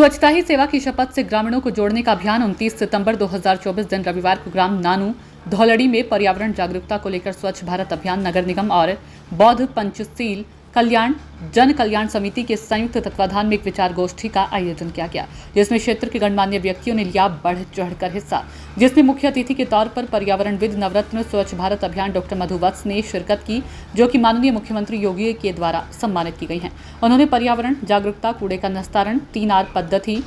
स्वच्छता ही सेवा की शपथ से ग्रामीणों को जोड़ने का अभियान 29 सितंबर 2024 दिन रविवार को ग्राम नानू धौलड़ी में पर्यावरण जागरूकता को लेकर स्वच्छ भारत अभियान नगर निगम और बौद्ध पंचशील कल्याण जन कल्याण समिति के संयुक्त तत्वाधान में एक विचार गोष्ठी का आयोजन किया गया, जिसमें क्षेत्र के गणमान्य व्यक्तियों ने लिया बढ़ चढ़कर हिस्सा, जिसमें मुख्य अतिथि के तौर पर पर्यावरणविद नवरत्न स्वच्छ भारत अभियान डॉक्टर मधु वत्स ने शिरकत की, जो कि माननीय मुख्यमंत्री योगी के द्वारा सम्मानित की गई हैं। उन्होंने पर्यावरण जागरूकता, कूड़े का निस्तारण, 3R पद्धति,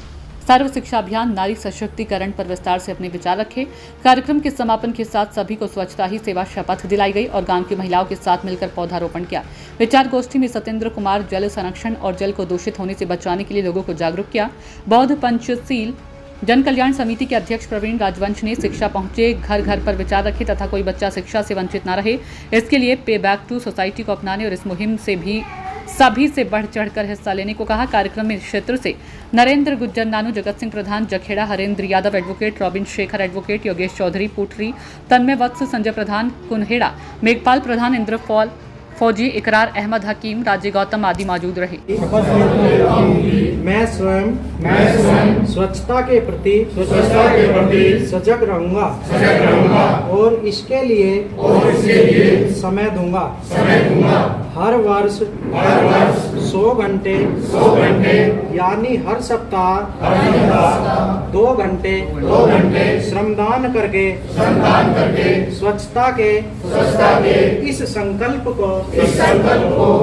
सर्व शिक्षा अभियान, नारी सशक्तिकरण पर विस्तार से अपने विचार रखे। कार्यक्रम के समापन के साथ सभी को स्वच्छता ही सेवा शपथ दिलाई गई और गांव की महिलाओं के साथ मिलकर पौधारोपण किया। विचार गोष्ठी में सत्येंद्र कुमार जल संरक्षण और जल को दूषित होने से बचाने के लिए लोगों को जागरूक किया। बौद्ध पंचशील जन कल्याण समिति के अध्यक्ष प्रवीण राजवंश ने शिक्षा पहुंचे घर घर पर विचार रखे तथा कोई बच्चा शिक्षा से वंचित न रहे, इसके लिए पे बैक टू सोसाइटी को अपनाने और इस मुहिम से भी सभी से बढ़ चढ़कर हिस्सा लेने को कहा। कार्यक्रम में क्षेत्र से Narendra Gujjar Nanu, Jagat Singh Pradhan Jakheda, Harendra Yadav advocate, Robin Shekhar advocate, Yogesh Chaudhary Putri, Tanmay Vats, Sanjay Pradhan Kunheda, Meghpal Pradhan, Indra फौजी, इकरार अहमद हकीम, राज्य गौतम आदि मौजूद रहे। मैं स्वयं स्वच्छता के प्रति सजग रहूंगा और इसके लिए समय दूंगा। हर वर्ष 100 घंटे यानी हर सप्ताह 2 घंटे श्रमदान करके स्वच्छता के इस संकल्प को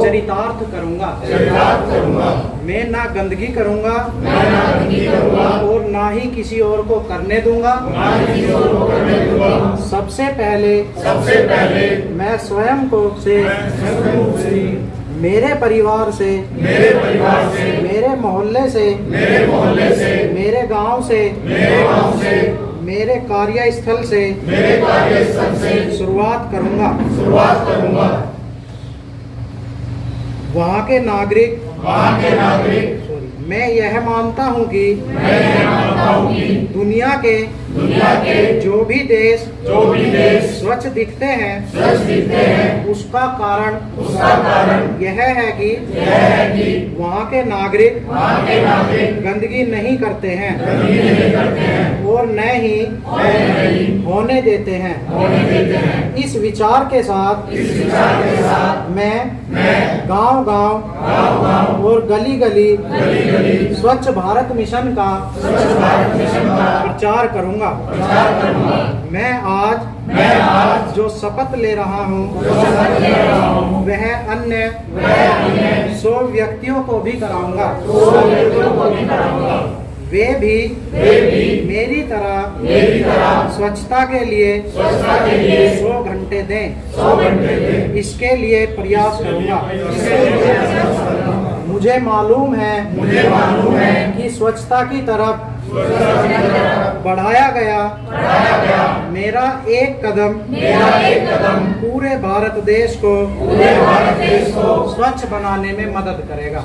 चरितार्थ करूंगा। मैं ना गंदगी करूंगा और ना ही किसी और को करने दूंगा। सबसे पहले मैं स्वयं को मेरे परिवार से, मेरे मोहल्ले से, मेरे गांव से, मेरे कार्यस्थल से शुरुआत करूंगा। वहाँ के नागरिक मैं यह मानता हूँ कि दुनिया के जो भी देश स्वच्छ दिखते हैं उसका कारण यह है कि वहाँ के नागरिक गंदगी नहीं करते हैं और न ही होने देते हैं। इस विचार के साथ मैं गांव और गली स्वच्छ भारत मिशन का प्रचार करूंगा। मैं आज जो शपथ ले रहा हूँ वह अन्य 100 व्यक्तियों को भी कराऊंगा। वे भी मेरी तरह स्वच्छता के लिए 100 घंटे दें। इसके लिए प्रयास करूंगा। मुझे मालूम है कि स्वच्छता की तरफ बढ़ाया गया मेरा एक कदम पूरे भारत देश को स्वच्छ बनाने में मदद करेगा।